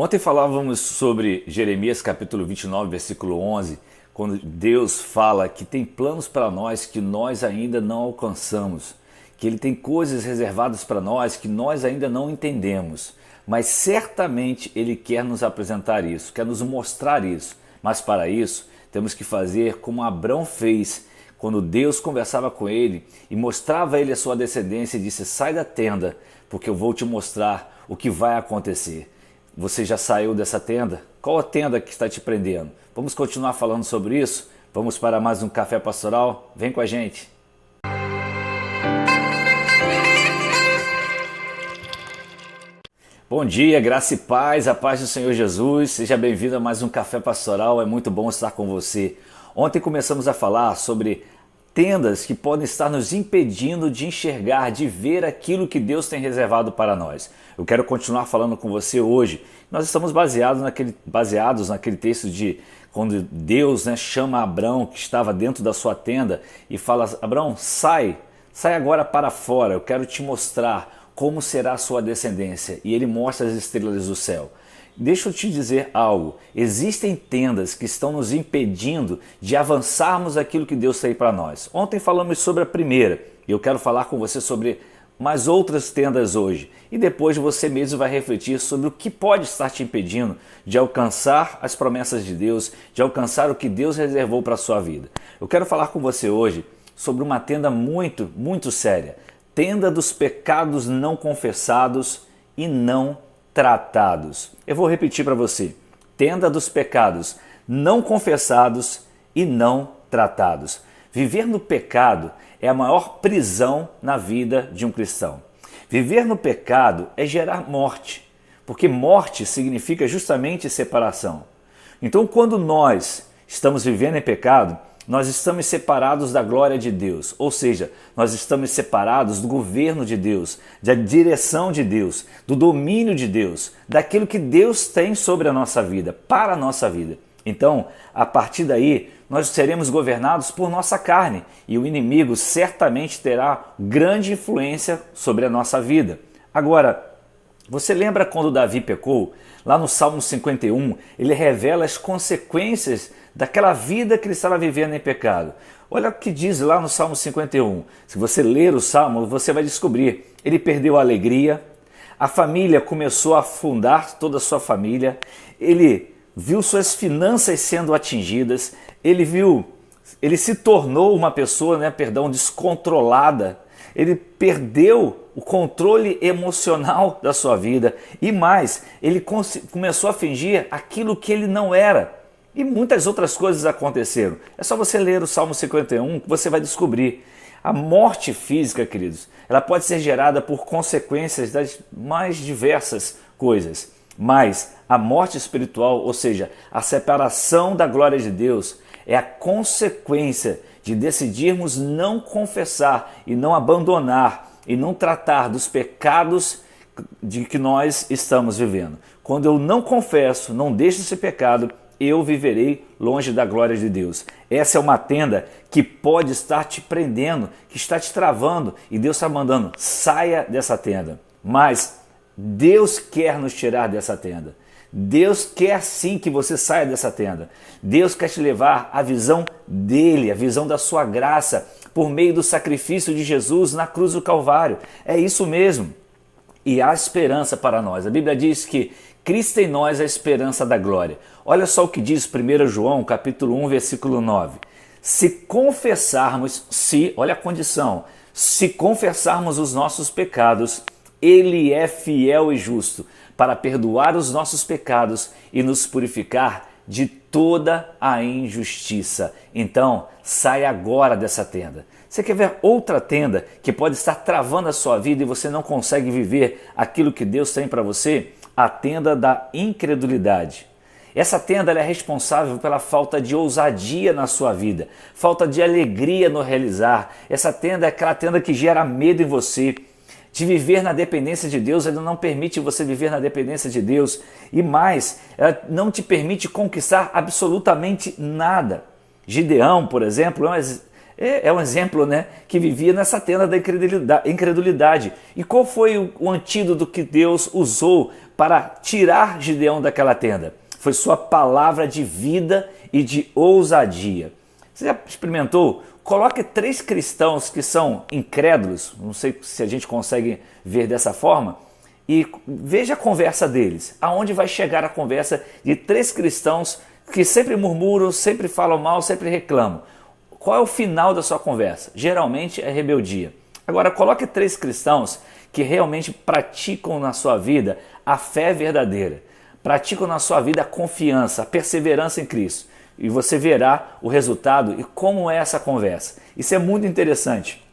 Ontem falávamos sobre Jeremias capítulo 29, versículo 11, quando Deus fala que tem planos para nós que nós ainda não alcançamos, que Ele tem coisas reservadas para nós que nós ainda não entendemos, mas certamente Ele quer nos apresentar isso, quer nos mostrar isso, mas para isso temos que fazer como Abrão fez, quando Deus conversava com ele e mostrava a ele a sua descendência e disse: sai da tenda, porque eu vou te mostrar o que vai acontecer. Você já saiu dessa tenda? Qual a tenda que está te prendendo? Vamos continuar falando sobre isso? Vamos para mais um Café Pastoral? Vem com a gente! Bom dia, graça e paz, a paz do Senhor Jesus. Seja bem-vindo a mais um Café Pastoral, é muito bom estar com você. Ontem começamos a falar sobre tendas que podem estar nos impedindo de enxergar, de ver aquilo que Deus tem reservado para nós. Eu quero continuar falando com você hoje. Nós estamos baseados naquele texto de quando Deus chama Abrão, que estava dentro da sua tenda, e fala: Abrão, sai agora para fora, eu quero te mostrar como será a sua descendência. E ele mostra as estrelas do céu. Deixa eu te dizer algo, existem tendas que estão nos impedindo de avançarmos aquilo que Deus tem para nós. Ontem falamos sobre a primeira, e eu quero falar com você sobre mais outras tendas hoje. E depois você mesmo vai refletir sobre o que pode estar te impedindo de alcançar as promessas de Deus, de alcançar o que Deus reservou para a sua vida. Eu quero falar com você hoje sobre uma tenda muito séria. Tenda dos pecados não confessados e não tratados. Eu vou repetir para você. Tenda dos pecados não confessados e não tratados. Viver no pecado é a maior prisão na vida de um cristão. Viver no pecado é gerar morte, porque morte significa justamente separação. Então, quando nós estamos vivendo em pecado, nós estamos separados da glória de Deus, ou seja, nós estamos separados do governo de Deus, da direção de Deus, do domínio de Deus, daquilo que Deus tem sobre a nossa vida, para a nossa vida. Então, a partir daí, nós seremos governados por nossa carne e o inimigo certamente terá grande influência sobre a nossa vida. Agora, você lembra quando Davi pecou? Lá no Salmo 51, ele revela as consequências daquela vida que ele estava vivendo em pecado. Olha o que diz lá no Salmo 51. Se você ler o Salmo, você vai descobrir. Ele perdeu a alegria, a família começou a afundar, toda a sua família, ele viu suas finanças sendo atingidas, ele se tornou uma pessoa, descontrolada, ele perdeu o controle emocional da sua vida e mais, ele começou a fingir aquilo que ele não era. E muitas outras coisas aconteceram. É só você ler o Salmo 51 que você vai descobrir. A morte física, queridos, ela pode ser gerada por consequências das mais diversas coisas. Mas a morte espiritual, ou seja, a separação da glória de Deus, é a consequência de decidirmos não confessar e não abandonar e não tratar dos pecados de que nós estamos vivendo. Quando eu não confesso, não deixo esse pecado, eu viverei longe da glória de Deus. Essa é uma tenda que pode estar te prendendo, que está te travando, e Deus está mandando: saia dessa tenda. Mas Deus quer nos tirar dessa tenda. Deus quer sim que você saia dessa tenda. Deus quer te levar à visão dele, à visão da sua graça, por meio do sacrifício de Jesus na cruz do Calvário. É isso mesmo. E há esperança para nós. A Bíblia diz que Cristo em nós é a esperança da glória. Olha só o que diz 1 João, capítulo 1, versículo 9. Se confessarmos, olha a condição, se confessarmos os nossos pecados, Ele é fiel e justo para perdoar os nossos pecados e nos purificar de toda a injustiça. Então, sai agora dessa tenda. Você quer ver outra tenda que pode estar travando a sua vida e você não consegue viver aquilo que Deus tem para você? A tenda da incredulidade. Essa tenda é responsável pela falta de ousadia na sua vida, falta de alegria no realizar. Essa tenda é aquela tenda que gera medo em você. De viver na dependência de Deus, ela não permite você viver na dependência de Deus. E mais, ela não te permite conquistar absolutamente nada. Gideão, por exemplo, é um exemplo, que vivia nessa tenda da incredulidade. E qual foi o antídoto que Deus usou para tirar Gideão daquela tenda? Foi sua palavra de vida e de ousadia. Você já experimentou? Coloque 3 cristãos que são incrédulos, não sei se a gente consegue ver dessa forma, e veja a conversa deles. Aonde vai chegar a conversa de 3 cristãos que sempre murmuram, sempre falam mal, sempre reclamam? Qual é o final da sua conversa? Geralmente é rebeldia. Agora coloque 3 cristãos que realmente praticam na sua vida a fé verdadeira, praticam na sua vida a confiança, a perseverança em Cristo. E você verá o resultado e como é essa conversa. Isso é muito interessante.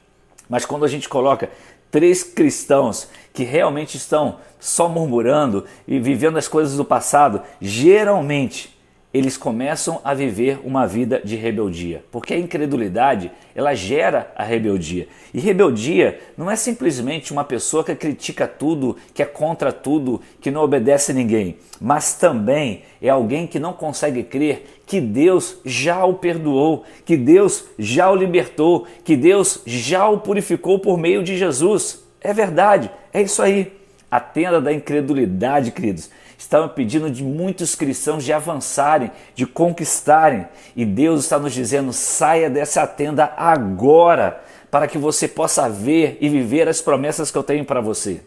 Mas quando a gente coloca 3 cristãos que realmente estão só murmurando e vivendo as coisas do passado, geralmente eles começam a viver uma vida de rebeldia. Porque a incredulidade, ela gera a rebeldia. E rebeldia não é simplesmente uma pessoa que critica tudo, que é contra tudo, que não obedece a ninguém. Mas também é alguém que não consegue crer que Deus já o perdoou, que Deus já o libertou, que Deus já o purificou por meio de Jesus. É verdade, é isso aí. A tenda da incredulidade, queridos, está pedindo de muitos cristãos de avançarem, de conquistarem. E Deus está nos dizendo, saia dessa tenda agora, para que você possa ver e viver as promessas que eu tenho para você.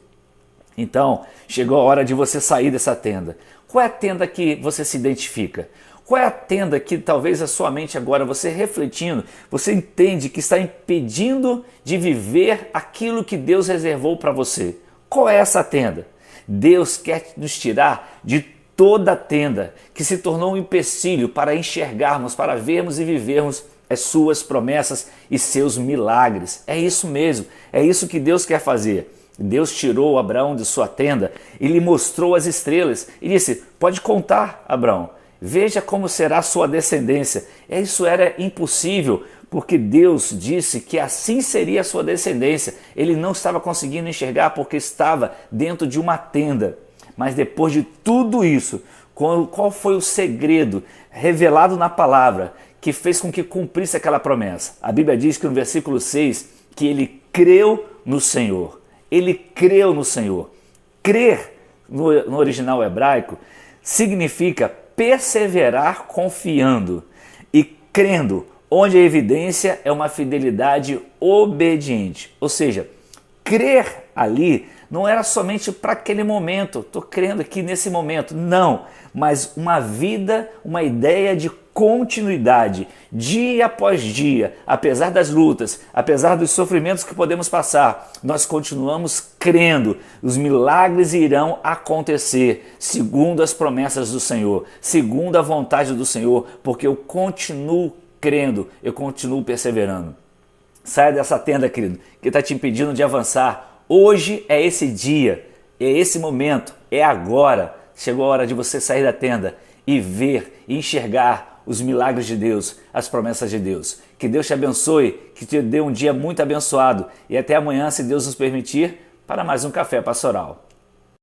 Então, chegou a hora de você sair dessa tenda. Qual é a tenda que você se identifica? Qual é a tenda que talvez a sua mente agora, você refletindo, você entende que está impedindo de viver aquilo que Deus reservou para você? Qual é essa tenda? Deus quer nos tirar de toda a tenda que se tornou um empecilho para enxergarmos, para vermos e vivermos as suas promessas e seus milagres. É isso mesmo, é isso que Deus quer fazer. Deus tirou Abraão de sua tenda e lhe mostrou as estrelas e disse, pode contar, Abraão, veja como será a sua descendência. Isso era impossível, porque Deus disse que assim seria a sua descendência. Ele não estava conseguindo enxergar porque estava dentro de uma tenda. Mas depois de tudo isso, qual foi o segredo revelado na palavra que fez com que cumprisse aquela promessa? A Bíblia diz que no versículo 6, que ele creu no Senhor. Ele creu no Senhor. Crer, no original hebraico, significa perseverar confiando e crendo, onde a evidência é uma fidelidade obediente. Ou seja, crer ali não era somente para aquele momento, estou crendo aqui nesse momento, não, mas uma vida, uma ideia de continuidade, dia após dia, apesar das lutas, apesar dos sofrimentos que podemos passar, nós continuamos crendo, os milagres irão acontecer, segundo as promessas do Senhor, segundo a vontade do Senhor, porque eu continuo crendo, eu continuo perseverando. Saia dessa tenda, querido, que está te impedindo de avançar. Hoje é esse dia, é esse momento, é agora. Chegou a hora de você sair da tenda e ver e enxergar os milagres de Deus, as promessas de Deus. Que Deus te abençoe, que te dê um dia muito abençoado. E até amanhã, se Deus nos permitir, para mais um Café Pastoral.